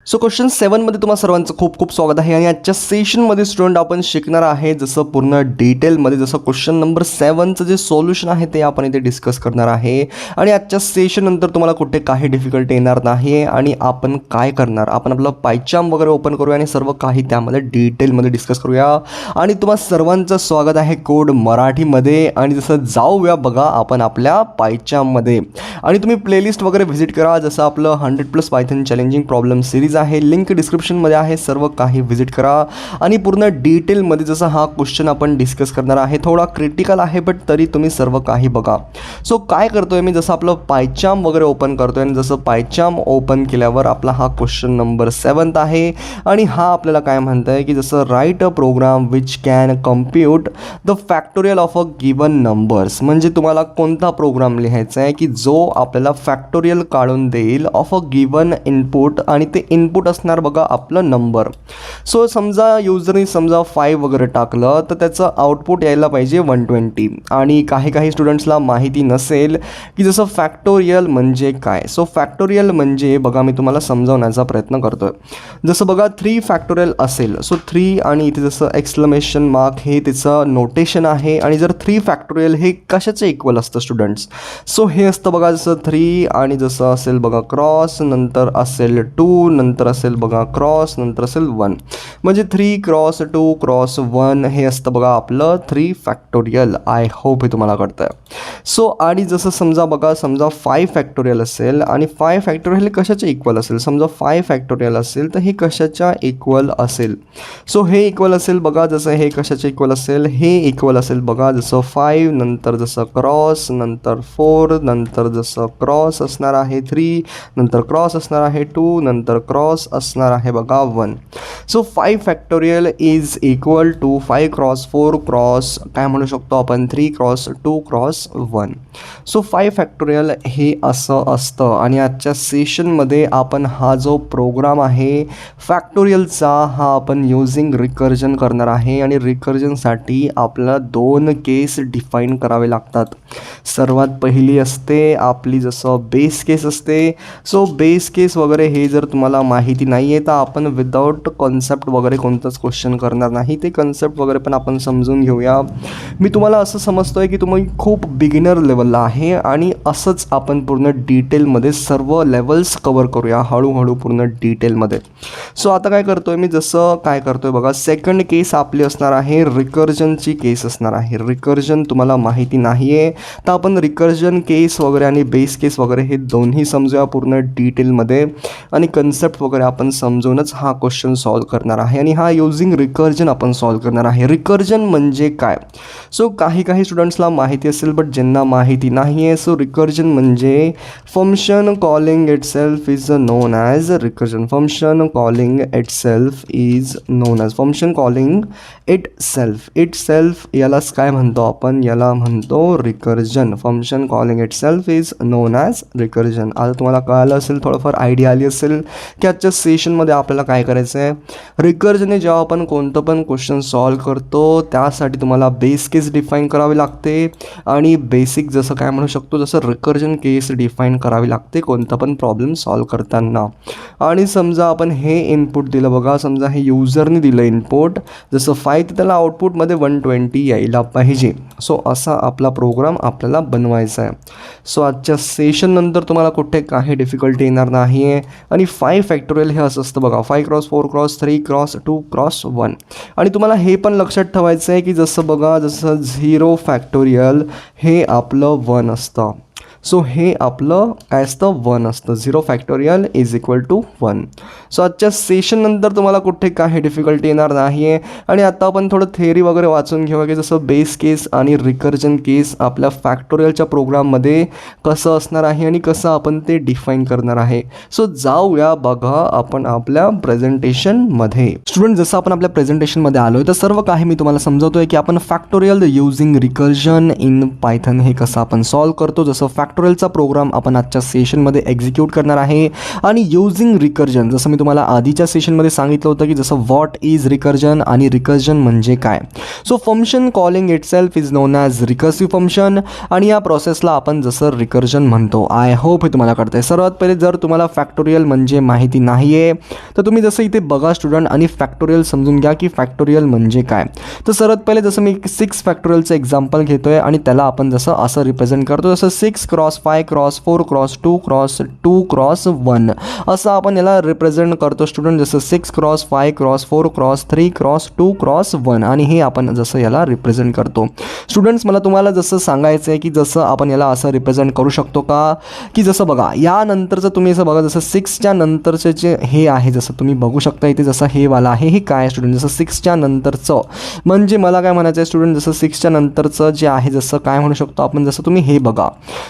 So question 7 मध्ये तुम्हा सर्वांचं खूप खूप स्वागत आहे आणि आजच्या सेशनमध्ये स्टुडंट आपण शिकणार आहे जसं पूर्ण डिटेलमध्ये जसं क्वेश्चन नंबर 7चं जे सोल्युशन आहे ते आपण इथे डिस्कस करणार आहे आणि आजच्या सेशननंतर तुम्हाला कुठे काही डिफिकल्टी येणार नाही आणि आपण काय करणार आपण आपलं पायचाम वगैरे ओपन करूया आणि सर्व काही त्यामध्ये डिटेलमध्ये डिस्कस करूया आणि तुम्हा सर्वांचं स्वागत आहे कोड मराठीमध्ये आणि जसं जाऊया बघा आपण आपल्या पायचाममध्ये आणि तुम्ही प्लेलिस्ट वगैरे व्हिजिट करा जसं आपलं 100+ पायथन चॅलेंजिंग प्रॉब्लेम सिरीज आहे लिंक डिस्क्रिप्शनमध्ये आहे सर्व काही व्हिजिट करा आणि पूर्ण डिटेलमध्ये जसं हा क्वेश्चन आपण डिस्कस करणार आहे थोडा क्रिटिकल आहे बट तरी तुम्ही सर्व काही बघा. सो काय करतोय मी जसं आपलं पायचाम वगैरे ओपन करतोय आणि जसं पायचाम ओपन केल्यावर आपला हा क्वेश्चन नंबर 7 आहे आणि हा आपल्याला काय म्हणतंय की जसं write a program which can compute the factorial of a given numbers म्हणजे तुम्हाला कोणता प्रोग्राम लिहायचा आहे की जो आपल्याला फॅक्टोरियल काढून देईल ऑफ अ गिवन इनपुट आणि ते इनपुट असणार बघा आपलं नंबर. सो समजा युजरने समजा 5 वगैरे टाकलं तर त्याचं आउटपुट यायला पाहिजे 120 आणि काही स्टुडंट्सला माहिती नसेल की जसं फॅक्टोरियल म्हणजे काय. सो फॅक्टोरियल म्हणजे बघा मी तुम्हाला समजावण्याचा प्रयत्न करतोय. जसं बघा 3 फॅक्टोरियल असेल सो 3 आणि इथे जसं एक्सक्लेमेशन मार्क हे त्याचं नोटेशन आहे आणि जर 3 फॅक्टोरियल हे कशाचे इक्वल असतं स्टुडंट्स. सो हे असतं बघा जसं 3 आणि जसं असेल बघा क्रॉस नंतर असेल 2 नंतर असेल बघा क्रॉस नंतर असेल 1 म्हणजे 3 क्रॉस 2 क्रॉस 1 हे असतं बघा आपलं 3 फॅक्टोरियल. आय होप हे तुम्हाला कळतंय. सो आणि जसं समजा बघा समजा 5 फॅक्टोरियल असेल आणि 5 फॅक्टोरियल हे कशाचे इक्वल असेल समजा 5 फॅक्टोरियल असेल तर हे कशाच्या इक्वल असेल. सो हे इक्वल असेल बघा जसं हे कशाचे इक्वल असेल हे इक्वल असेल बघा जसं 5 नंतर जसं क्रॉस नंतर 4 नंतर जसं क्रॉस असणार आहे 3 नंतर क्रॉस असणार आहे 2 नंतर क्रॉस असणार आहे बघा 1. So 5 factorial is equal to 5 cross 4 cross काय म्हणू शकतो आपण 3 क्रॉस 2 क्रॉस 1. सो 5 फॅक्टोरियल हे असं असतं आणि आजच्या सेशनमध्ये आपण हा जो प्रोग्राम आहे फॅक्टोरियलचा हा आपण युजिंग रिकर्जन करणार आहे आणि रिकर्जनसाठी आपल्याला 2 केस डिफाईन करावे लागतात. सर्वात पहिली असते आपली जसं बेस केस असते. सो बेस केस वगैरे हे जर तुम्हाला माहिती नाही आहे तर आपण विदाऊट कॉन्सेप्ट वगैरे कोणतंच क्वेश्चन करणार नाही. ते कन्सेप्ट वगैरे पण आपण समजून घेऊया. मी तुम्हाला असं समजतो आहे की तुम्ही खूप बिगिनर लेवलला आहे आणि असंच आपण पूर्ण डिटेलमध्ये सर्व लेवल्स कवर करूया हळूहळू पूर्ण डिटेलमध्ये. सो आता काय करतो आहे मी जसं काय करतो आहे बघा सेकंड केस आपली असणार आहे रिकर्जनची केस असणार आहे. रिकर्जन तुम्हाला माहिती नाही आहे तर आपण रिकर्जन केस वगैरे आणि बेस केस वगैरे हे दोन्ही समजूया पूर्ण डिटेलमध्ये आणि कन्सेप्ट वगैरे आपण समजूनच हा क्वेश्चन सॉल्व करणार आहे आणि हा युजिंग रिकर्जन आपण सॉल्व करणार आहे. रिकर्जन म्हणजे काय. सो काही स्टुडंट्सला माहिती असेल बट ज्यांना माहिती नाही आहे. सो रिकर्जन म्हणजे function calling itself is non as recursion. Function calling itself is non as function calling itself यालाच काय म्हणतो आपण याला म्हणतो recursion. Function calling itself is non as recursion. आता तुम्हाला कळालं असेल थोडंफार आयडिया आली असेल की आजच्या सेशनमध्ये आपल्याला काय करायचं आहे. रिकर्जनने जेव्हा आपण कोणतं पण क्वेश्चन सॉल्व करतो त्यासाठी तुम्हाला बेस केस डिफाईन करावी लागते आणि बेसिक जसं काय म्हणू शकतो जसं रिकर्जन केस डिफाईन करावी लागते कोणता पण प्रॉब्लेम सॉल्व करताना. आणि समजा आपण हे इनपुट दिलं बघा समजा हे युजरने दिलं इनपुट जसं 5 तर त्याला आउटपुटमध्ये 120 यायला पाहिजे. सो असा आपला प्रोग्राम आपल्याला बनवायचा आहे. सो आजच्या सेशननंतर तुम्हाला कुठे काही डिफिकल्टी येणार नाही आहे आणि 5 फॅक्टोरियल हे असं असतं बघा 5 क्रॉस 4 क्रॉस 3 क्रॉस 2 क्रॉस 1 आणि तुम्हाला हे पण लक्षात ठेवायचं आहे की जसं बघा जसं 0 फॅक्टोरियल हे आपलं 1 असतं. सो हे आपलं काय असतं 1 असतं. 0 factorial is equal to 1. So आजच्या सेशननंतर तुम्हाला कुठे काही डिफिकल्टी येणार नाही आहे आणि आता आपण थोडं थेअरी वगैरे वाचून घेऊया की जसं बेस केस आणि रिकर्जन केस आपल्या फॅक्टोरियलच्या प्रोग्राममध्ये कसं असणार आहे आणि कसं आपण ते डिफाईन करणार आहे. सो जाऊया बघा आपण आपल्या प्रेझेंटेशनमध्ये. स्टुडंट जसं आपण आपल्या प्रेझेंटेशनमध्ये आलो आहे तर सर्व काही मी तुम्हाला समजवतो आहे की आपण factorial using recursion in Python हे कसं आपण सॉल्व करतो. जसं फॅक्टोरियलचा प्रोग्राम आपण आजच्या सेशनमध्ये एक्झिक्यूट करणार आहे. आणि युजिंग रिकर्जन, जसं मी तुम्हाला आधीच्या सेशनमध्ये सांगितलं होतं की जसं व्हॉट इज रिकर्जन आणि रिकर्जन म्हणजे काय. So function calling itself is non as recursive function आणि या प्रोसेसला आपण जसं रिकर्जन म्हणतो. आय होप हे तुम्हाला कळतंय. सर्वात पहिले जर तुम्हाला फॅक्टोरियल म्हणजे माहिती नाही आहे तर तुम्ही जसं इथे बघा स्टुडंट आणि फॅक्टोरियल समजून घ्या की फॅक्टोरियल म्हणजे काय. तर सर्वात पहिले जसं मी 6 फॅक्टोरियलचं एक्झाम्पल घेतोय आणि त्याला आपण जसं असं रिप्रेझेंट करतो, जसं 6 cross 5 cross 4 cross 2 cross 2 cross 1 असं आपण याला रिप्रेझेंट करतो स्टुडंट. जसं 6 cross 5 cross 4 cross 3 cross 2 cross 1 आणि हे आपण जसं याला रिप्रेझेंट करतो. स्टुडंट्स मला तुम्हाला जसं सांगायचं आहे की जसं आपण याला असं रिप्रेझेंट करू शकतो का, की जसं बघा यानंतरचं तुम्ही असं बघा जसं 6च्या नंतरचे जे हे आहे जसं तुम्ही बघू शकता इथे जसं हे वाला आहे हे काय स्टुडंट, जसं 6च्या नंतरचं म्हणजे मला काय म्हणायचं आहे स्टुडंट, जसं 6च्या नंतरचं जे आहे जसं काय म्हणू शकतो आपण, जसं तुम्ही हे बघा.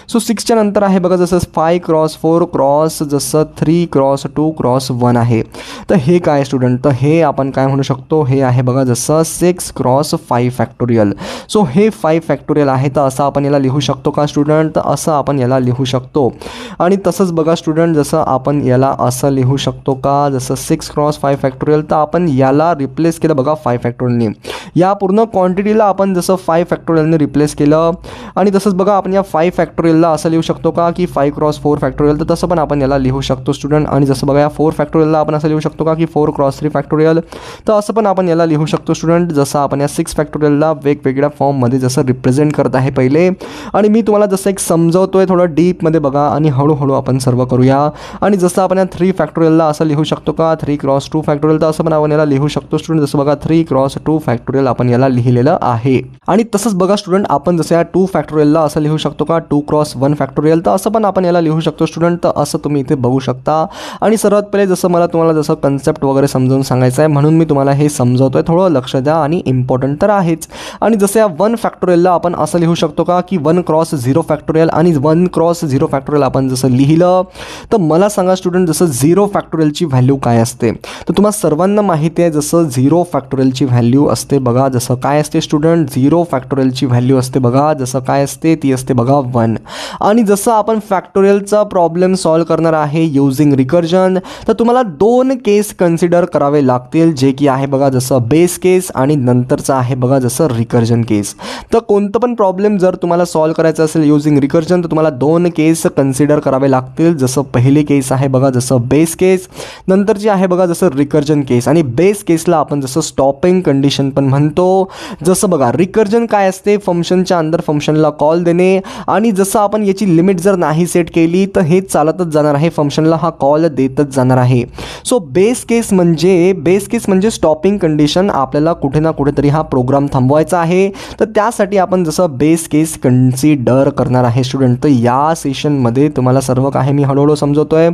सो 6च्या नंतर आहे बघा जसं 5 क्रॉस 4 क्रॉस जसं 3 क्रॉस 2 क्रॉस 1 आहे. तर हे काय स्टुडंट, तर हे आपण काय म्हणू शकतो, हे आहे बघा जसं 6 क्रॉस 5 फॅक्टोरियल. सो हे 5 फॅक्टोरियल आहे. तर असं आपण याला लिहू शकतो का स्टुडंट, तर असं आपण याला लिहू शकतो. आणि तसंच बघा स्टुडंट जसं आपण याला असं लिहू शकतो का, जसं 6 क्रॉस 5 फॅक्टोरियल, तर आपण याला रिप्लेस केलं बघा 5 फॅक्टोरियलने. या पूर्ण क्वांटिटीला आपण जसं 5 फॅक्टोरियलने रिप्लेस केलं. आणि तसंच बघा आपण या 5 फॅक्टोरियलला असं लिहू शकतो का की 5 क्रॉस 4 फॅक्टोरियल, तर तसं पण आपण याला लिहू शकतो स्टुडंट. आणि जसं बघा या 4 फॅक्टोरियलला आपण असं लिहू शकतो का की 4 क्रॉस 3 फॅक्टोरियल, तर असं पण आपण याला लिहू शकतो स्टुडंट. जसं आपण या 6 फॅक्टोरियलला वेगवेगळ्या फॉर्ममध्ये जसं रिप्रेझेंट करत आहे पहिले. आणि मी तुम्हाला जसं एक समजवतोय थोडं डीपमध्ये बघा आणि हळूहळू आपण सर्व करूया. आणि जसं आपण या 3 फॅक्टोरियलला असं लिहू शकतो का 3 क्रॉस 2 फॅक्टोरियल, तर असं पण आपण याला लिहू शकतो स्टुडंट. जसं बघा 3 क्रॉस 2 फॅक्टोरियल आपण याला लिहिलेलं आहे. आणि तसंच बघा स्टुडंट आपण जसं या 2 फॅक्टोरियलला असं लिहू शकतो का 2 क्रॉस 1 फॅक्टोरियल, तर असं पण आपण याला लिहू शकतो स्टुडंट. तर असं तुम्ही इथे बघू शकता. आणि सर्वात पहिले जसं मला तुम्हाला जसं कन्सेप्ट वगैरे समजावून सांगायचं आहे म्हणून मी तुम्हाला हे समजवतोय, थोडं लक्ष द्या आणि इम्पॉर्टंट तर आहेच. आणि जसं या 1 फॅक्टोरियलला आपण असं लिहू शकतो का की 1 क्रॉस 0 फॅक्टोरियल. आणि 1 क्रॉस 0 फॅक्टोरियल आपण जसं लिहिलं तर मला सांगा स्टुडंट जसं 0 फॅक्टोरियलची व्हॅल्यू काय असते. तर तुम्हाला सर्वांना माहिती आहे जसं 0 फॅक्टोरियलची व्हॅल्यू असते बघा जसं काय असते स्टुडंट, 0 फॅक्टोरियलची व्हॅल्यू असते बघा जसं काय असते, ती असते बघा 1. आणि जसं आपण फॅक्टोरियलचा प्रॉब्लेम सॉल्व करणार आहे युजिंग रिकर्जन, तर तुम्हाला 2 केस कन्सिडर करावे लागतील जे की आहे बघा जसं बेस केस आणि नंतरचं आहे बघा जसं रिकर्जन केस. तर कोणतं पण प्रॉब्लेम जर तुम्हाला सॉल्व करायचं असेल युजिंग रिकर्जन तर तुम्हाला 2 केस कन्सिडर करावे लागतील. जसं पहिली केस आहे बघा जसं बेस केस, नंतरची आहे बघा जसं रिकर्जन केस. आणि बेस केसला आपण जसं स्टॉपिंग कंडिशन पण म्हणतो. जसं बघा रिकर्जन काय असते, फंक्शनच्या अंदर फंक्शनला कॉल देणे आणि जसं आपण याची लिमिट जर नाही सेट केली तर हे चालतच जाणार आहे, फंक्शनला हा कॉल देतच जाणार आहे. सो बेस केस म्हणजे स्टॉपिंग कंडिशन, आपल्याला कुठे ना कुठेतरी हा प्रोग्राम थांबवायचा आहे. तर त्यासाठी आपण जसं बेस केस कन्सिडर करणार आहे स्टुडंट. तर या सेशनमध्ये तुम्हाला सर्व काही मी हळूहळू समजवतोय.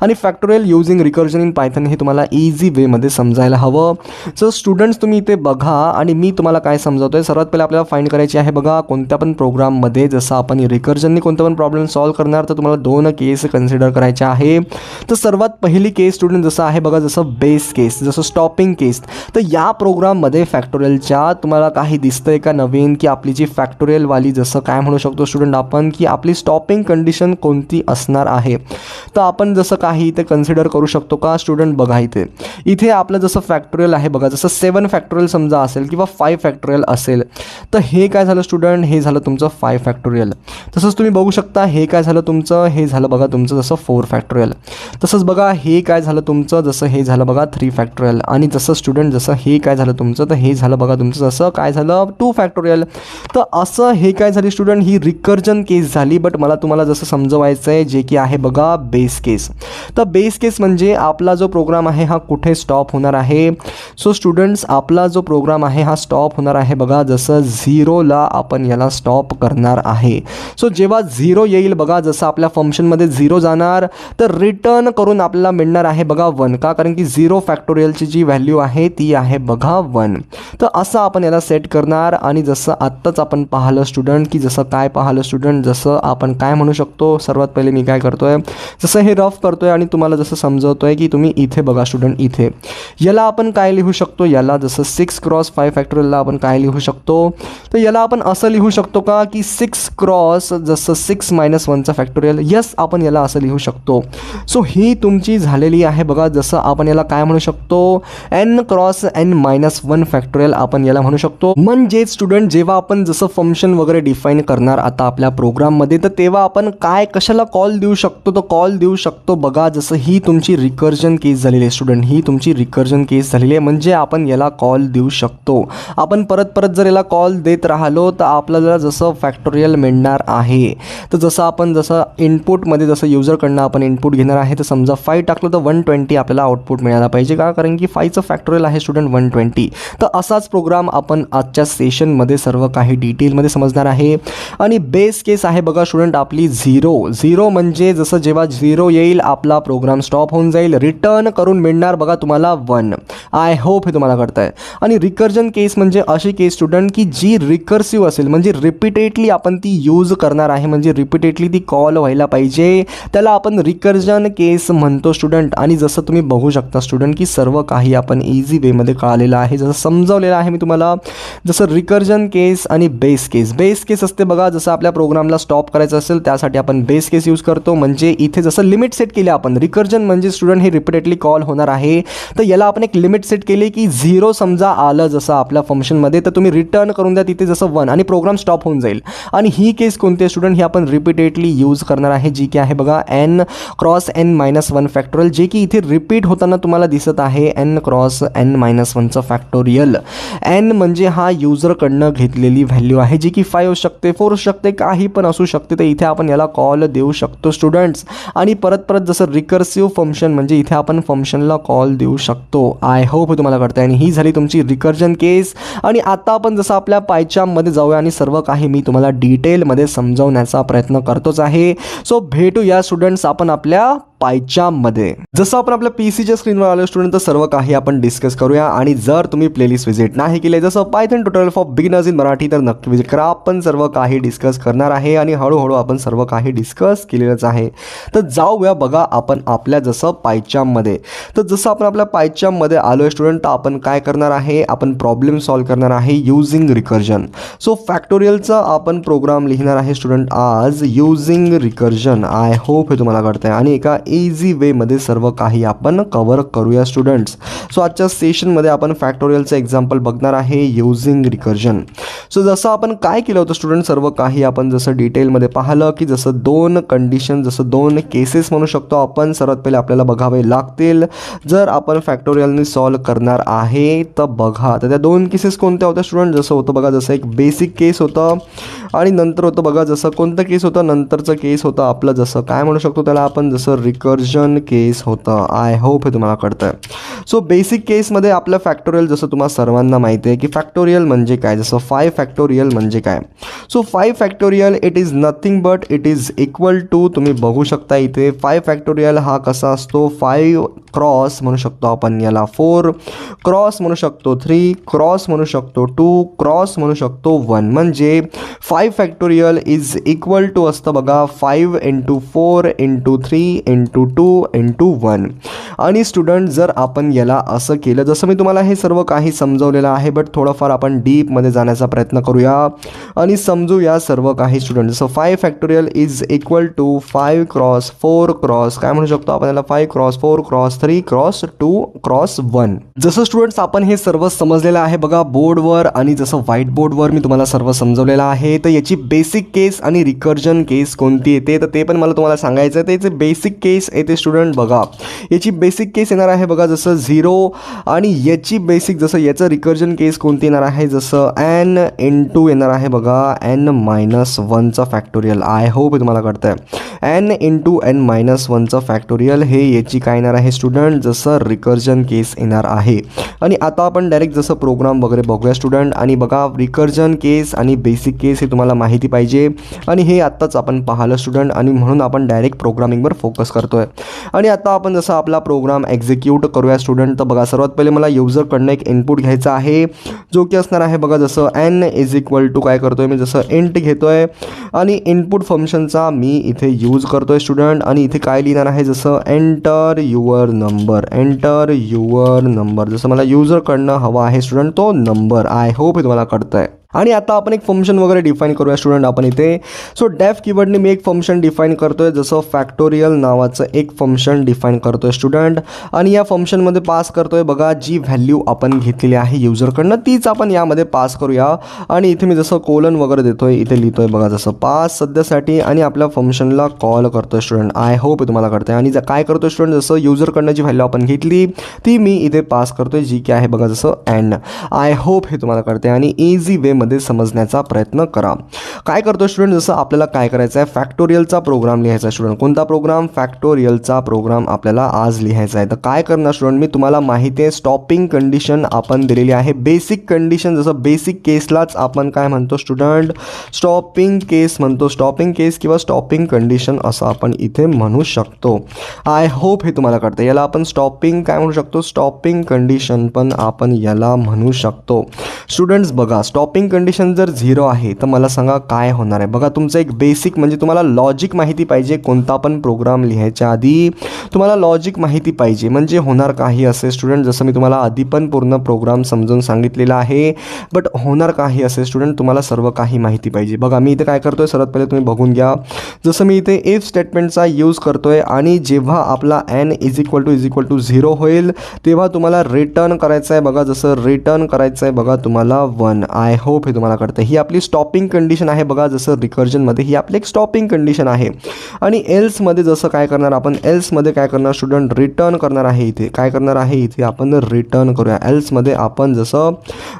आणि factorial using recursion in Python हे तुम्हाला इझी वेमध्ये समजायला हवं. सो स्टुडंट्स तुम्ही इथे बघा आणि मी तुम्हाला काय समजवतोय. सर्वात पहिले आपल्याला फाइंड करायची आहे बघा कोणत्या पण प्रोग्राममध्ये जसं आपण रिकर्जनने कोणता पण प्रॉब्लेम सॉल्व करणार तर तुम्हाला 2 केस कन्सिडर करायचे आहे. तर सर्वात पहिली केस स्टुडंट जसं आहे बघा जसं बेस केस, जसं स्टॉपिंग केस. तर या प्रोग्राममध्ये फॅक्टोरियलच्या तुम्हाला काही दिसतंय का नवीन की आपली जी फॅक्टोरियलवाली जसं काय म्हणू शकतो स्टुडंट आपण की आपली स्टॉपिंग कंडिशन कोणती असणार आहे. तर आपण जसं काही इथे कन्सिडर करू शकतो का स्टुडंट, बघा इथे आपलं जसं फॅक्टोरियल आहे बघा जसं 7 फॅक्टोरियल समजा असेल किंवा 5 फॅक्टोरियल असेल तर हे काय झालं स्टुडंट, हे झालं तुमचं 5 फॅक्टोरियल. तसंच तुम्ही बघू शकता हे काय झालं तुमचं, हे झालं बघा तुमचं जसं 4 फॅक्टोरियल. तसंच बघा हे काय झालं तुमचं, जसं हे झालं बघा 3 फॅक्टोरियल. आणि जसं स्टुडंट जसं हे काय झालं तुमचं, तर हे झालं बघा तुमचं जसं काय झालं 2 फॅक्टोरियल. तर असं हे काय झाली स्टुडंट, ही रिकर्जन केस झाली. बट मला तुम्हाला जसं समजवायचं आहे जे की आहे बघा बेस केस. तर बेस केस म्हणजे आपला जो प्रोग्राम आहे हा कुठे स्टॉप होणार आहे. सो स्टुडंट्स आपला जो प्रोग्राम आहे हा स्टॉप होणार आहे बघा जसं 0ला आपण याला स्टॉप करणार आहे. सो जेव्हा 0 येईल बघा जसं आपल्या फंक्शनमध्ये 0 जाणार तर रिटर्न करून आपल्याला मिळणार आहे बघा 1. का, कारण की 0 फॅक्टोरियलची जी व्हॅल्यू आहे ती आहे बघा 1. तर असं आपण याला सेट करणार. आणि जसं आत्ताच आपण पाहिलं स्टुडंट की जसं काय पाहिलं स्टुडंट, जसं आपण काय म्हणू शकतो. सर्वात पहिले मी काय करतोय जसं हे रफ करतोय आणि तुम्हाला जसं समजवतोय की तुम्ही इथे बघा स्टुडंट, इथे याला आपण काय लिहू शकतो, याला जसं 6 क्रॉस 5 फॅक्टोरियलला आपण काय लिहू शकतो. तर याला आपण असं लिहू शकतो का की 6 क्रॉस जसं जसं 6 - 1चा फॅक्टोरियल. यस, आपण याला असं लिहू शकतो. सो ही तुमची झालेली आहे बघा. जसं आपण याला काय म्हणू शकतो, n क्रॉस n - 1 फॅक्टोरियल आपण याला म्हणू शकतो. म्हणजे स्टुडंट जेव्हा आपण जसं फंक्शन वगैरे डिफाईन करणार आता आपल्या प्रोग्राममध्ये, तर तेव्हा आपण काय कशाला कॉल देऊ शकतो, तो कॉल देऊ शकतो बघा. जसं ही तुमची रिकर्जन केस झालेली आहे स्टुडंट, ही तुमची रिकर्जन केस झालेली आहे. म्हणजे आपण याला कॉल देऊ शकतो. आपण परत परत जर याला कॉल देत राहिलो तर आपल्याला जसं फॅक्टोरियल मिळणार आहे. तर जसं आपण जसं इनपुटमध्ये जसं युजरकडनं आपण इनपुट घेणार आहे, तर समजा 5 टाकलं तर 120 आपल्याला आउटपुट मिळायला पाहिजे का, कारण की 5चं फॅक्टोरियल आहे स्टुडंट 120. तर असाच प्रोग्राम आपण आजच्या सेशनमध्ये सर्व काही डिटेलमध्ये समजणार आहे. आणि बेस केस आहे बघा स्टुडंट आपली 0 म्हणजे जसं जेव्हा 0 येईल आपला प्रोग्राम स्टॉप होऊन जाईल. रिटर्न करून मिळणार बघा तुम्हाला 1. आय होप हे तुम्हाला कळतं आहे. आणि रिकर्जन केस म्हणजे अशी केस स्टुडंट की जी रिकर्सिव्ह असेल, म्हणजे रिपीटेडली आपण ती यूज करणार आहे, म्हणजे रिपीटेडली ती कॉल व्हायला पाहिजे. त्याला आपण रिकर्जन केस म्हणतो स्टुडंट. आणि जसं तुम्ही बघू शकता स्टुडंट की सर्व काही आपण इझी वेमध्ये कळालेलं आहे, जसं समजावलेलं आहे मी तुम्हाला. जसं रिकर्जन केस आणि बेस केस असते बघा. जसं आपल्या प्रोग्रामला स्टॉप करायचं असेल त्यासाठी आपण बेस केस यूज करतो. म्हणजे इथे जसं लिमिट सेट केली आपण, रिकर्जन म्हणजे स्टुडंट हे रिपीटेडली कॉल होणार आहे, तर याला आपण एक लिमिट सेट केली की 0 समजा आलं जसं आपल्या फंक्शनमध्ये, तर तुम्ही रिटर्न करून द्या तिथे जसं 1 आणि प्रोग्राम स्टॉप होऊन जाईल. आणि ही केस कोणती आहे स्टुडंट, ही आपण रिपीटेडली यूज करणार आहे, जी की आहे बघा n क्रॉस n - 1 फॅक्टोरियल, जे की इथे रिपीट होताना तुम्हाला दिसत आहे n क्रॉस n - 1चं फॅक्टोरियल. n म्हणजे हा युजरकडनं घेतलेली व्हॅल्यू आहे, जी की 5 असू शकते, 4 असू शकते, काही पण असू शकते. तर इथे आपण याला कॉल देऊ शकतो स्टुडंट्स. आणि परत परत जसं रिकर्सिव्ह फंक्शन म्हणजे इथे आपण फंक्शनला कॉल देऊ शकतो. आय होप तुम्हाला कळतं आहे. आणि ही झाली तुमची रिकर्जन केस. आणि आता आपण जसं आपल्या पायचाममध्ये जाऊया आणि सर्व काही मी तुम्हाला डिटेलमध्ये समजावण्याचा प्रयत्न करतोच आहे. सो भेटूया स्टुडंट्स आपण आपल्या पायचाममध्ये. जसं आपण आपल्या पीसीच्या स्क्रीनवर आलो स्टुडंट, तर सर्व काही आपण डिस्कस करूया. आणि जर तुम्ही प्लेलिस्ट व्हिजिट नाही केले जसं Python tutorial for beginners in Marathi, तर नक्की व्हिजिट करा. आपण सर्व काही डिस्कस करणार आहे आणि हळूहळू आपण सर्व काही डिस्कस केलेलंच आहे. तर जाऊया बघा आपण आपल्या जसं पायचाममध्ये. तर जसं आपण आपल्या पायचाममध्ये आलो आहे स्टुडंट, तर आपण काय करणार आहे, आपण प्रॉब्लेम सॉल्व करणार आहे युझिंग रिकर्जन. सो फॅक्टोरियलचा आपण प्रोग्राम लिहिणार आहे स्टुडंट आज युझिंग रिकर्जन. आय होप हे तुम्हाला कळतं आहे. आणि एका इझी वेमध्ये सर्व काही आपण कव्हर करूया स्टुडंट्स. सो आजच्या सेशनमध्ये आपण फॅक्टोरियलचं एक्झाम्पल बघणार आहे युझिंग रिकर्जन. सो जसं आपण काय केलं होतं स्टुडंट, सर्व काही आपण जसं डिटेलमध्ये पाहिलं की जसं 2 कंडिशन, जसं 2 केसेस म्हणू शकतो आपण. सर्वात पहिले आपल्याला बघावे लागतील जर आपण फॅक्टोरियलने सॉल्व करणार आहे तर बघा. तर त्या 2 केसेस कोणत्या होत्या स्टुडंट, जसं होतं बघा, जसं एक बेसिक केस होतं आणि नंतर होतं बघा जसं कोणतं केस होतं, नंतरचं केस होतं आपलं जसं काय म्हणू शकतो त्याला आपण, जसं रिकर्जन केस होतं. आय होप हे तुम्हाला कळतं आहे. सो बेसिक केसमध्ये आपलं फॅक्टोरियल जसं तुम्हाला सर्वांना माहिती आहे की फॅक्टोरियल म्हणजे काय, जसं 5 फॅक्टोरियल म्हणजे काय. So 5 factorial it is nothing but it is equal to, तुम्ही बघू शकता इथे 5 फॅक्टोरियल हा कसा असतो, 5 क्रॉस म्हणू शकतो आपण याला, 4 क्रॉस म्हणू शकतो, 3 क्रॉस म्हणू शकतो, 2 क्रॉस म्हणू शकतो, 1. म्हणजे 5 फॅक्टोरियल इज इक्वल टू असतं बघा 5 × 4 × 3 × 2 × 1. आणि स्टुडंट जर आपण याला असं केलं, जसं मी तुम्हाला हे सर्व काही समजवलेलं आहे, बट थोडंफार आपण डीपमध्ये जाण्याचा प्रयत्न करूया आणि समजूया सर्व काही स्टुडंट. जसं 5 factorial is equal to 5 cross 4 cross काय म्हणू शकतो आपण याला, 5 क्रॉस 4 क्रॉस 3 क्रॉस 2 क्रॉस 1. जसं स्टुडंट्स आपण हे सर्व समजलेलं आहे बघा बोर्डवर, आणि जसं व्हाईट बोर्डवर मी तुम्हाला सर्व समजवलेलं आहे. तर याची बेसिक केस आणि रिकर्जन केस कोणती येते तर ते पण मला तुम्हाला सांगायचं आहे. तर याचे बेसिक केस येते स्टुडंट बघा, याची बेसिक केस येणार आहे बघा जसं 0. आणि याची बेसिक जसं याचं रिकर्जन केस कोणती येणार आहे, जसं n × येणार आहे बघा n - 1चा फॅक्टोरियल. आय होप हे तुम्हाला कळतं आहे. n × n - 1चा फॅक्टोरियल हे याची काय येणार आहे स्टुडंट, जसं रिकर्जन केस येणार आहे. आणि आता आपण डायरेक्ट जसं प्रोग्राम वगैरे बघूया स्टुडंट. आणि बघा रिकर्जन केस आणि बेसिक केस हे तुम्हाला माहिती पाहिजे आणि हे आत्ताच आपण पाहिलं स्टुडंट, आणि म्हणून आपण डायरेक्ट प्रोग्रामिंगवर फोकस करतोय. आणि आता आपण जसं आपला प्रोग्राम एक्झिक्यूट करूया स्टुडंट. तर बघा सर्वात पहिले मला युजरकडनं एक इनपुट घ्यायचा आहे जो की असणार आहे बघा जसं n = काय करतोय मी, जसं इंट घेतोय आणि इनपुट फंक्शनचा मी इथे यूज करतोय स्टुडंट. आणि इथे काय लिहिणार आहे, जसं enter your number, enter your number, जसं मला युजरकडनं हवा आहे स्टुडंट तो नंबर. आय होप हे तुम्हाला कळतं आहे. आणि आता आपण एक फंक्शन वगैरे डिफाईन करूया स्टुडंट आपण इथे. सो डेफ कीवर्डने मी एक फंक्शन डिफाईन करतोय, जसं फॅक्टोरियल नावाचं एक फंक्शन डिफाईन करतोय स्टुडंट. आणि या फंक्शनमध्ये पास करतोय बघा जी व्हॅल्यू आपण घेतलेली आहे युजरकडनं तीच आपण यामध्ये पास करूया. आणि इथे मी जसं कोलन वगैरे देतोय, इथे लिहितोय बघा जसं पास सध्यासाठी, आणि आपल्या फंक्शनला कॉल करतोय स्टुडंट. आय होप तुम्हाला कळतंय. आणि काय करतोय स्टुडंट, जसं युजरकडनं जी व्हॅल्यू आपण घेतली ती मी इथे पास करतोय, जी की आहे बघा जसं एन. आय होप हे तुम्हाला कळतंय. आणि इझी वेमध्ये समजण्याचा प्रयत्न करा. काय करतो स्टुडंट, जसं आपल्याला काय करायचं आहे, फॅक्टोरियलचा प्रोग्राम लिहायचा आहे स्टुडंट. कोणता प्रोग्राम, फॅक्टोरियलचा प्रोग्राम आपल्याला आज लिहायचा आहे. तर काय करणार स्टुडंट, मी तुम्हाला माहिती आहे स्टॉपिंग कंडिशन आपण दिलेली आहे, बेसिक कंडिशन. जसं बेसिक केसलाच आपण काय म्हणतो स्टुडंट, स्टॉपिंग केस म्हणतो. स्टॉपिंग केस किंवा स्टॉपिंग कंडिशन असं आपण इथे म्हणू शकतो. आय होप हे तुम्हाला कळतं. याला आपण स्टॉपिंग काय म्हणू शकतो, स्टॉपिंग कंडिशन पण आपण याला म्हणू शकतो. स्टुडंट्स बघा, स्टॉपिंग कंडिशन जर 0 आहे तर मला सांगा काय होणार आहे. बघा तुमचं एक बेसिक म्हणजे तुम्हाला लॉजिक माहिती पाहिजे. कोणता पण प्रोग्राम लिहायच्या आधी तुम्हाला लॉजिक माहिती पाहिजे, म्हणजे होणार काही असे स्टुडंट, जसं मी तुम्हाला आधी पण पूर्ण प्रोग्राम समजून सांगितलेला आहे. बट होणार काही असे स्टुडंट, तुम्हाला सर्व काही माहिती पाहिजे. बघा मी इथे काय करतोय, सर्वात पहिले तुम्ही बघून घ्या. जसं मी इथे इफ स्टेटमेंटचा यूज करतोय, आणि जेव्हा आपला n इज इक्वल टू 0 होईल तेव्हा तुम्हाला रिटर्न करायचं आहे. बघा जसं रिटर्न करायचं आहे बघा तुम्हाला 1. आय होप हे तुम्हाला कळतं. ही आपली स्टॉपिंग कंडिशन आहे. बघा जसं रिकर्जनमध्ये ही आपली एक स्टॉपिंग कंडिशन आहे. आणि एल्समध्ये जसं काय करणार आपण, एल्समध्ये काय करणार स्टुडंट, रिटर्न करणार आहे. इथे काय करणार आहे, इथे आपण रिटर्न करूया. एल्समध्ये आपण जसं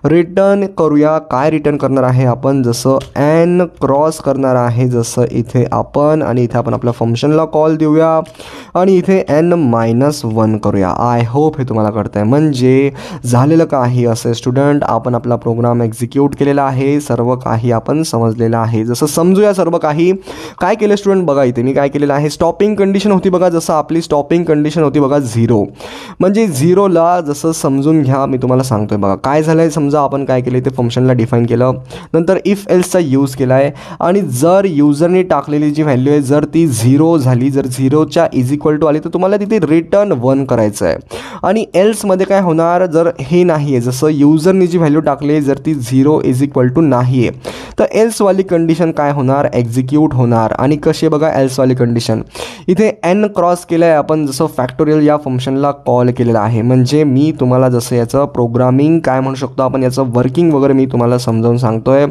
रिटर्न करूया, काय रिटर्न करणार आहे आपण, जसं n क्रॉस करणार आहे जसं इथे आपण. आणि इथे आपण आपल्या फंक्शनला कॉल देऊया आणि इथे n-1 करूया. आय होप हे तुम्हाला कळतं आहे. म्हणजे झालेलं काही असे स्टुडंट, आपण आपला प्रोग्राम एक्झिक्यूट केलेला आहे, सर्व काही आपण समजलेलं आहे. जसं समजूया सर्व काही. काय केलं स्टुडंट, बघा इथे मी काय केलेलं आहे, स्टॉपिंग कंडिशन होती बघा, जसं आपली स्टॉपिंग कंडिशन होती बघा 0. म्हणजे 0ला जसं समजून घ्या, मी तुम्हाला सांगतोय बघा काय झालं आहे. समजा आपण काय केलं, इथे फंक्शनला डिफाईन केलं, नंतर इफ एल्सचा यूज केला आहे, आणि जर युजरने टाकलेली जी व्हॅल्यू आहे जर ती 0 झाली, जर 0च्या इज इक्वल टू आली तर तुम्हाला तिथे रिटर्न 1 करायचं आहे. आणि एल्समध्ये काय होणार, जर हे नाही आहे, जसं युजरने जी व्हॅल्यू टाकली आहे जर ती 0 इज इक्वल टू नाही आहे, तर एल्सवाली कंडिशन काय होणार, एक्झिक्यूट होणार. आणि कशी आहे बघा एल्सवाली कंडिशन, इथे n क्रॉस केलं आहे आपण, जसं फॅक्टोरियल या फंक्शनला कॉल केलेलं आहे. म्हणजे मी तुम्हाला जसं याचं प्रोग्रामिंग काय म्हणू शकतो आपण, याचं वर्किंग वगैरे मी तुम्हाला समजावून सांगतोय.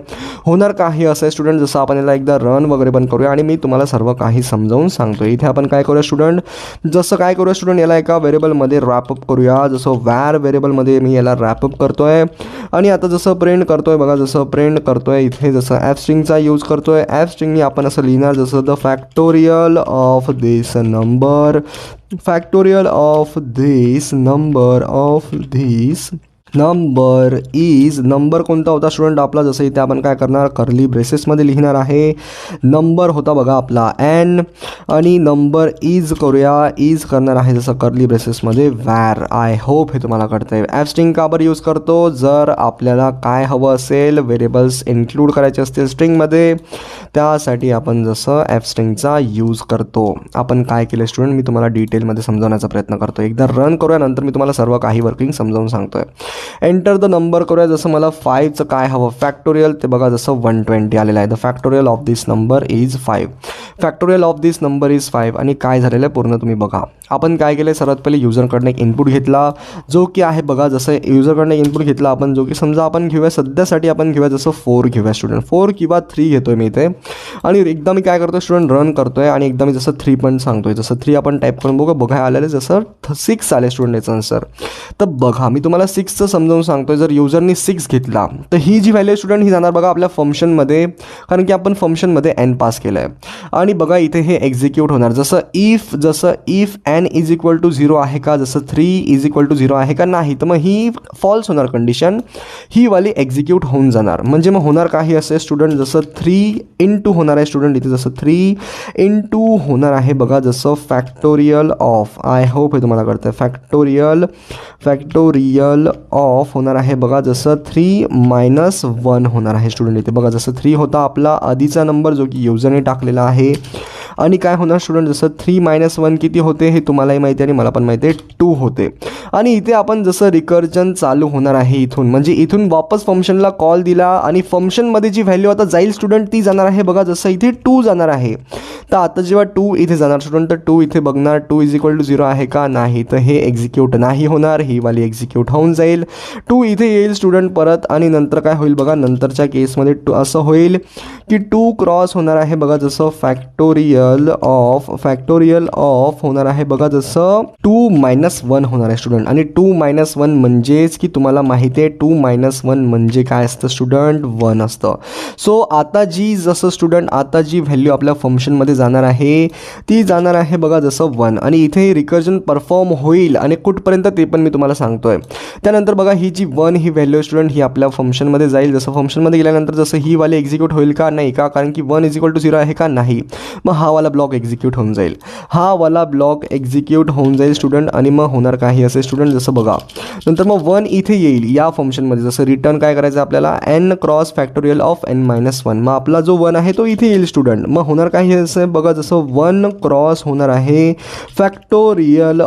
होणार काही असं आहे स्टुडंट, जसं आपण याला एकदा रन वगैरे पण करूया आणि मी तुम्हाला सर्व काही समजावून सांगतोय. इथे आपण काय करूया स्टुडंट, जसं काय करूया स्टुडंट, याला एका व्हेरिएबलमध्ये रॅपअप करूया. जसं वॅर व्हेरिएबलमध्ये मी याला रॅपअप करतोय. आणि आता जसं प्रिंट करतोय बघा, जसं प्रिंट करतोय इथे जसं ॲप स्ट्रिंगचा यूज करतोय. ॲप स्ट्रिंगनी आपण असं लिहिणार, जसं the factorial of this number, factorial of this number is, number कोणता होता स्टुडंट आपला, जसं इथे आपण काय करणार, कर्ली ब्रेसेसमध्ये लिहिणार आहे. नंबर होता बघा आपला n, आणि नंबर इज करूया, इज करणार आहे जसं कर्ली ब्रेसेसमध्ये वॅर. आय होप हे तुम्हाला कळतं आहे. ॲप स्ट्रिंग का बरं यूज करतो, जर आपल्याला काय हवं असेल, व्हेरिएबल्स इन्क्लूड करायचे असतील स्ट्रिंगमध्ये, त्यासाठी आपण जसं ॲप स्ट्रिंगचा यूज करतो. आपण काय केलं स्टुडंट, मी तुम्हाला डिटेलमध्ये समजावण्याचा प्रयत्न करतो. एकदा रन करूया, नंतर मी तुम्हाला सर्व काही वर्किंग समजावून सांगतोय. एंटर द नंबर करूया. जसं मला 5चं काय हवं, फॅक्टोरियल, ते बघा जसं 120 आलेलं आहे. The factorial of this number is 5. Factorial of this number is 5. आणि काय झालेलं आहे पूर्ण तुम्ही बघा. आपण काय केलं, सर्वात पहिले युजरकडनं एक इनपुट घेतला, जो की आहे बघा, जसं युजरकडनं इनपुट घेतला आपण, जो की समजा आपण घेऊया सध्यासाठी, आपण घेऊया जसं 4 घेऊया स्टुडंट, 4 किंवा 3 घेतोय मी इथे. आणि एकदा मी काय करतोय स्टुडंट, रन करतोय, आणि एकदा मी जसं 3 पण सांगतोय. जसं 3 आपण टाईप करून बघा आलेलं, जसं 6 आले स्टुडंट याचं आन्सर. तर बघा मी तुम्हाला 6चं समजावून सांगतोय. जर युजरनी 6 घेतला तर ही जी व्हॅल्यू स्टुडंट ही जाणार बघा आपल्या फंक्शनमध्ये, कारण की आपण फंक्शनमध्ये n पास केलं आहे. आणि बघा इथे हे एक्झिक्यूट होणार, जसं if n is equal to 0 आहे का, जसं 3 इज इक्वल टू 0 आहे का, नाही, तर मग ही फॉल्स होणार कंडिशन, ही वाली एक्झिक्यूट होऊन जाणार. म्हणजे मग होणार काही असे स्टुडंट, जसं 3 इंटू होणार आहे स्टुडंट इथे, जसं 3 इंटू होणार आहे बघा, जसं फॅक्टोरियल ऑफ, आय होप हे तुम्हाला कळतं, फॅक्टोरियल ऑफ होणार आहे बघा, जसं 3-1 होणार आहे स्टुडंट इथे. बघा जसं 3 होता आपला आधीचा नंबर जो की युजरने टाकलेला आहे, आणि काय होणार स्टुडंट, जसं 3 - 1 किती होते हे तुम्हालाही माहिती आहे आणि मला पण माहिती आहे 2 होते. आणि इथे आपण जसं रिकर्जन चालू होणार आहे इथून, म्हणजे इथून वापस फंक्शनला कॉल दिला आणि फंक्शनमध्ये जी व्हॅल्यू आता जाईल स्टुडंट ती जाणार आहे बघा, जसं इथे 2 जाणार आहे. तर आता जेव्हा 2 इथे जाणार स्टुडंट, तर 2 इथे बघणार 2 = 0 आहे का, नाही, तर हे एक्झिक्यूट नाही होणार, ही वाली एक्झिक्यूट होऊन जाईल. 2 इथे येईल स्टुडंट परत आणि नंतर काय होईल बघा, नंतरच्या केसमध्ये असं होईल की 2 क्रॉस होणार आहे बघा, जसं फॅक्टोरियल ऑफ होणार आहे बघा, जसं 2 - 1 होणार आहे स्टुडंट. आणि 2 - 1 म्हणजेच की तुम्हाला माहिती आहे 2 - 1 म्हणजे काय असतं स्टुडंट, 1 असतं. सो आता जसं स्टुडंट आता जी व्हॅल्यू आपल्या फंक्शनमध्ये जाणार आहे ती जाणार आहे बघा जसं 1. आणि इथे रिकर्जन परफॉर्म होईल आणि कुठपर्यंत ते पण मी तुम्हाला सांगतोय. त्यानंतर बघा ही जी 1 ही व्हॅल्यू स्टुडंट ही आपल्या फंक्शनमध्ये जाईल. जसं फंक्शनमध्ये गेल्यानंतर जसं ही वाली एक्झिक्यूट होईल का, नाही का, कारण की 1 = 0 आहे का, नाही. मग हा वाला ब्लॉक एक्झिक्यूट होऊन जाईल, स्टुडंट. आणि मग होणार काही असे स्टुडंट, जसं बघा नंतर मग 1 इथे येईल या फंक्शनमध्ये. जसं रिटर्न काय करायचं आपल्याला, n cross factorial of n - 1. मग आपला जो 1 आहे तो इथे येईल स्टुडंट. मग होणार काही असं बघा, जसं 1 क्रॉस होणार आहे फॅक्टोरियल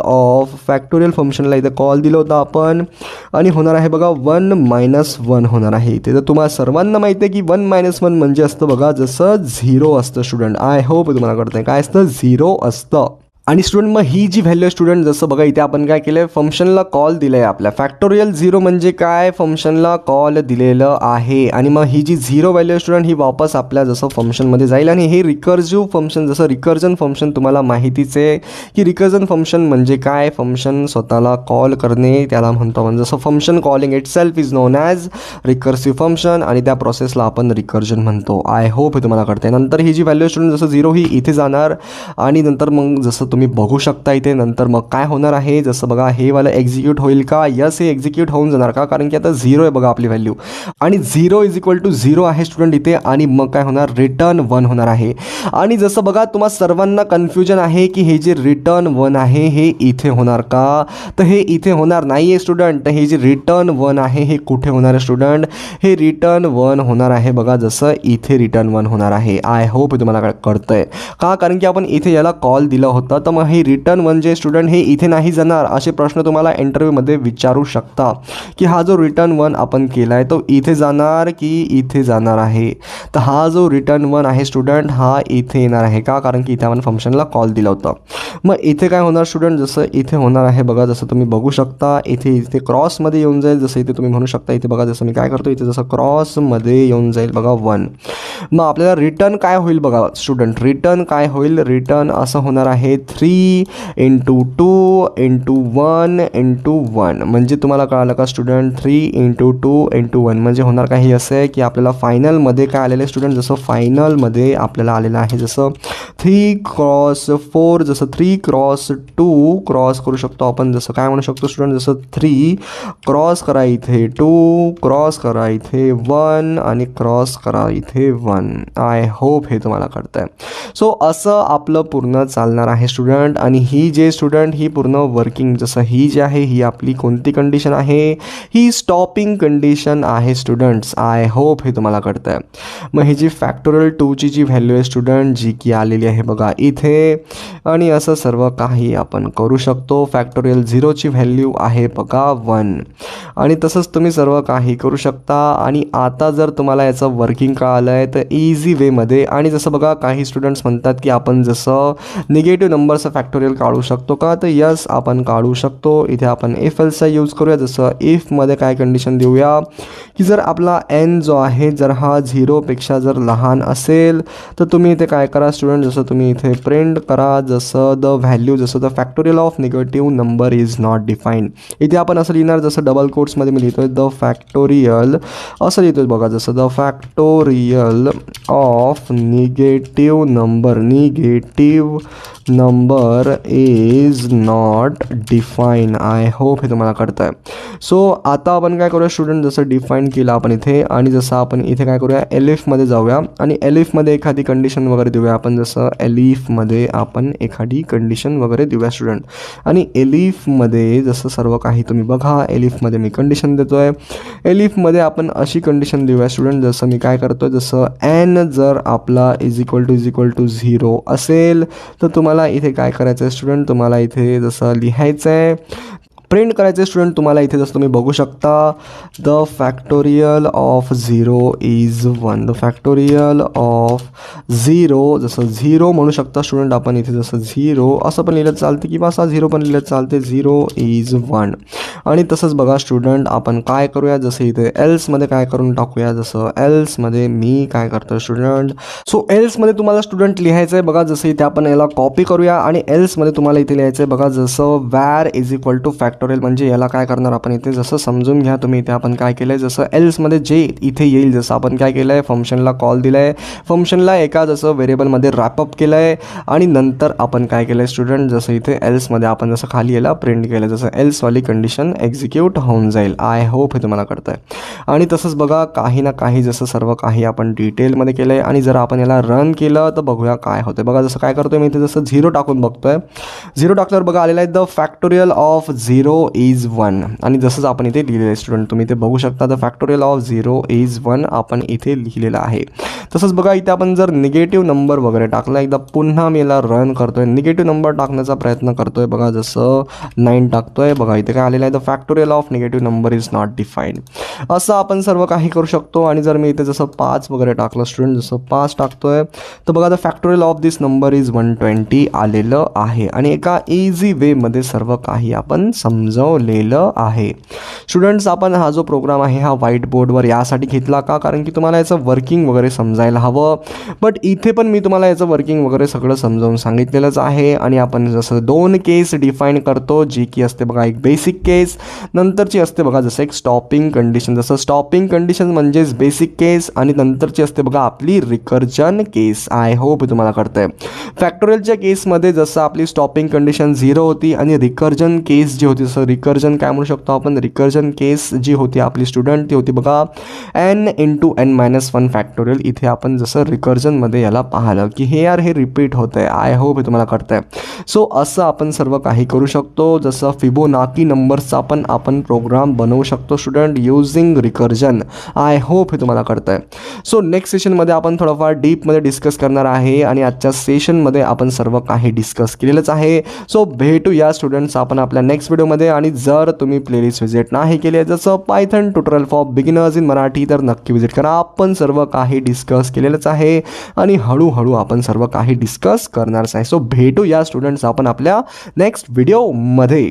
फंक्शनला इथे कॉल दिलं होतं आपण आणि होणार आहे बघा 1 - 1 होणार आहे इथे. तर तुम्हाला सर्वांना माहिती आहे की 1 - 1 म्हणजे असतं बघा जसं 0 असतं स्टुडंट. आय होप तुम्हाला कळतंय काय असतं, 0 असतं. आणि स्टुडंट मग ही जी व्हॅल्यू स्टुडंट, जसं बघा इथे आपण काय केलं आहे, फंक्शनला कॉल दिलं आहे आपल्या. फॅक्टोरियल 0 म्हणजे काय, फंक्शनला कॉल दिलेलं आहे. आणि मग ही जी 0 व्हॅल्यू स्टुडंट ही वापस आपल्या जसं फंक्शनमध्ये जाईल. आणि हे रिकर्सिव्ह फंक्शन, जसं रिकर्जन फंक्शन तुम्हाला माहितीच आहे की रिकर्जन फंक्शन म्हणजे काय, फंक्शन स्वतःला कॉल करणे त्याला म्हणतो. म्हणजे जसं function calling it self is non as recursive function आणि त्या प्रोसेसला आपण रिकर्जन म्हणतो. आय होप हे तुम्हाला कळते. नंतर ही जी व्हॅल्यू स्टुडंट जसं 0 ही इथे जाणार आणि नंतर मग जसं तुम्ही बघू शकता इथे नंतर मग काय होणार आहे, जसं बघा हे वाला एक्झिक्यूट होईल का, यस हे एक्झिक्यूट होऊन जाणार का, कारण की आता 0 आहे बघा आपली व्हॅल्यू आणि 0 = 0 आहे स्टुडंट इथे. आणि मग काय होणार, रिटर्न 1 होणार आहे. आणि जसं बघा तुम्हा सर्वांना कन्फ्युजन आहे की हे जे रिटर्न 1 आहे हे इथे होणार का, तर हे इथे होणार नाही आहे स्टुडंट. तर हे जे रिटर्न 1 आहे हे कुठे होणार आहे स्टुडंट, हे रिटर्न 1 होणार आहे बघा जसं इथे रिटर्न 1 होणार आहे. आय होप हे तुम्हाला कळतंय का, कारण की आपण इथे याला कॉल दिलं होतं. तर मग हे रिटर्न म्हणजे स्टुडंट हे इथे नाही जाणार. असे प्रश्न तुम्हाला इंटरव्ह्यूमध्ये विचारू शकता की हा जो रिटर्न 1 आपण केला आहे तो इथे जाणार की इथे जाणार आहे. तर हा जो रिटर्न 1 आहे स्टुडंट हा इथे येणार आहे का, कारण की इथे आपण फंक्शनला कॉल दिला होता. मग इथे काय होणार स्टुडंट, जसं इथे होणार आहे बघा जसं तुम्ही बघू शकता इथे क्रॉसमध्ये येऊन जाईल. जसं इथे तुम्ही म्हणू शकता इथे बघा जसं मी काय करतो इथे जसं क्रॉसमध्ये येऊन जाईल बघा 1. मग आपल्याला रिटर्न काय होईल बघा स्टुडंट, रिटर्न काय होईल, रिटर्न असं होणार आहे 3 × 2 × 1 × 1. म्हणजे तुम्हाला कळालं का स्टुडंट, 3 × 2 × 1 म्हणजे होणार काही असं आहे की आपल्याला फायनलमध्ये काय आलेलं आहे स्टुडंट, जसं फायनलमध्ये आपल्याला आलेलं आहे जसं 3 × 4, जसं 3 × 2 क्रॉस करू शकतो आपण. जसं काय म्हणू शकतो स्टुडंट, जसं 3 क्रॉस करा इथे 2 क्रॉस करा इथे 1 आणि क्रॉस करा इथे 1. आय होप हे तुम्हाला कळतंय. सो असं आपलं पूर्ण चालणार आहे स्टुडंट. आणि ही जे स्टुडंट ही पूर्ण वर्किंग, जसं ही जी आहे ही आपली कोणती कंडिशन आहे, ही स्टॉपिंग कंडिशन आहे स्टुडंट्स. आय होप हे तुम्हाला कळतंय. मग ही जी फॅक्टोरियल 2ची जी व्हॅल्यू आहे स्टुडंट जी की आलेली आहे बघा इथे, आणि असं सर्व काही आपण करू शकतो. फॅक्टोरियल 0ची व्हॅल्यू आहे बघा 1 आणि तसंच तुम्ही सर्व काही करू शकता. आणि आता जर तुम्हाला याचं वर्किंग कळालं आहे तर इझी वेमध्ये, आणि जसं बघा काही स्टुडंट्स म्हणतात की आपण जसं निगेटिव्ह नंबरचं फॅक्टोरियल काढू शकतो का, तर यस आपण काढू शकतो. इथे आपण इफ एल्सचा यूज करूया. जसं इफमध्ये काय कंडिशन देऊया की जर आपला n जो आहे जर हा 0पेक्षा जर लहान असेल तर तुम्ही इथे काय करा स्टुडंट, जसं तुम्ही इथे प्रिंट करा जसं द व्हॅल्यू, जसं the factorial of negative number is not defined. इथे आपण असं लिहिणार जसं डबल कोट्समध्ये मी लिहितोय द फॅक्टोरियल असं लिहितोय बघा, जसं the factorial of negative number number is not define. I hope हे तुम्हाला कळतं आहे. सो आता आपण काय करूया स्टुडंट, जसं डिफाईन केलं आपण इथे आणि जसं आपण इथे काय करूया एलिफमध्ये जाऊया आणि एलिफमध्ये एखादी कंडिशन वगैरे देऊया आपण. जसं एलिफमध्ये आपण एखादी कंडिशन वगैरे देऊया स्टुडंट. आणि एलिफमध्ये जसं सर्व काही तुम्ही बघा, एलिफमध्ये मी कंडिशन देतो आहे. एलिफमध्ये आपण अशी कंडिशन देऊया स्टुडंट, जसं मी काय करतो आहे, जसं एन जर आपला इज इक्वल टू 0 असेल तर तुम्हाला इथे काय करायचं आहे स्टुडंट, तुम्हाला इथे जसं लिहायचं आहे, प्रिंट करायचे स्टुडंट. तुम्हाला इथे जसं तुम्ही बघू शकता, the factorial of 0 is 1. The factorial of 0 जसं 0 म्हणू शकता स्टुडंट आपण इथे, जसं 0 असं पण लिहिलं चालते किंवा असा 0 पण लिहिलं चालते. 0 इज 1. आणि तसंच बघा स्टुडंट आपण काय करूया, जसं इथे एल्समध्ये काय करून टाकूया, जसं एल्समध्ये मी काय करतो स्टुडंट. सो एल्समध्ये तुम्हाला स्टुडंट लिहायचं आहे बघा, जसं इथे आपण याला कॉपी करूया आणि एल्समध्ये तुम्हाला इथे लिहायचं आहे बघा, जसं var is equal to factorial. म्हणजे याला काय करणार आपण इथे, जसं समजून घ्या तुम्ही. इथे आपण काय केलं आहे, जसं एल्समध्ये जे इथे येईल, जसं आपण काय केलं आहे, फंक्शनला कॉल दिला आहे, फंक्शनला एका जसं व्हेरिएबलमध्ये रॅपअप केलं आहे आणि नंतर आपण काय केलं आहे स्टुडंट, जसं इथे एल्समध्ये आपण जसं खाली याला प्रिंट केलं, जसं एल्सवाली कंडिशन एक्झिक्यूट होऊन जाईल. आय होप हे तुम्हाला कळतं आहे. आणि तसंच बघा काही ना काही जसं सर्व काही आपण डिटेलमध्ये केलं आहे आणि जर आपण याला रन केलं तर बघूया काय होतं. बघा जसं काय करतोय मी इथे, जसं 0 टाकून बघतोय. 0 टाकल्यावर बघा आलेला आहे द फॅक्टोरियल ऑफ 0 इज 1. आणि जसंच आपण इथे लिहिलेलं आहे स्टुडंट, तुम्ही इथे बघू शकता द फॅक्टोरियल ऑफ 0 इज 1 आपण इथे लिहिलेलं आहे. तसंच बघा इथे आपण जर निगेटिव्ह नंबर वगैरे टाकला, एकदा पुन्हा मी याला रन करतोय, निगेटिव्ह नंबर टाकण्याचा प्रयत्न करतोय. बघा जसं 9 टाकतोय, बघा इथे काय आलेलं आहे, the factorial of negative number is not defined. असं आपण सर्व काही करू शकतो. आणि जर मी इथे जसं 5 वगैरे टाकलं स्टुडंट, जसं 5 टाकतोय तर बघा the factorial of this number is 120 आलेलं आहे. आणि एका इझी वेमध्ये सर्व काही आपण समजवलेलं आहे. स्टुडंट्स आपण हा जो प्रोग्राम आहे हा व्हाईट बोर्डवर यासाठी घेतला का, कारण की तुम्हाला याचं वर्किंग वगैरे समजायला हवं. बट इथे पण मी तुम्हाला याचं वर्किंग वगैरे सगळं समजावून सांगितलेलंच आहे. आणि आपण जसं 2 केस डिफाईन करतो, जी की असते बघा एक बेसिक केस, नंतरची असते बघा जसं एक स्टॉपिंग कंडिशन. जसं स्टॉपिंग कंडिशन म्हणजेच बेसिक केस आणि नंतरची असते बघा आपली रिकर्जन केस. आय होप तुम्हाला कळतंय. फॅक्टोरियलच्या केसमध्ये जसं आपली स्टॉपिंग कंडिशन 0 होती आणि रिकर्जन केस जी होती, जसं रिकर्जन काय म्हणू शकतो आपण, रिकर्जन केस जी होती आपली स्टुडंट ती होती बघा n × n-1 फॅक्टोरियल. इथे आपण जसं रिकर्जनमध्ये याला पाहिलं की हे रिपीट होतं आहे. आय होप हे तुम्हाला कळतं आहे. सो असं आपण सर्व काही करू शकतो. जसं फिबोनाकी नंबर्सचा आपण प्रोग्राम बनवू शकतो student using recursion. I hope हे तुम्हाला कळतं आहे. सो नेक्स्ट सेशनमध्ये आपण थोडंफार डीपमध्ये डिस्कस करणार आहे आणि आजच्या सेशनमध्ये आपण सर्व काही डिस्कस केलेलंच आहे. सो भेटूया स्टुडंट्स आपण आपल्या नेक्स्ट व्हिडिओमध्ये. आणि जर तुम्ही प्लेलिस्ट व्हिजिट नाही केली जसं Python tutorial for beginners in Marathi तर नक्की व्हिजिट करा. आपण सर्व काही डिस्कस केलेलंच आहे आणि हळूहळू आपण सर्व काही डिस्कस करणारच आहे. सो भेटूया स्टुडंट्स आपण आपल्या नेक्स्ट व्हिडिओमध्ये.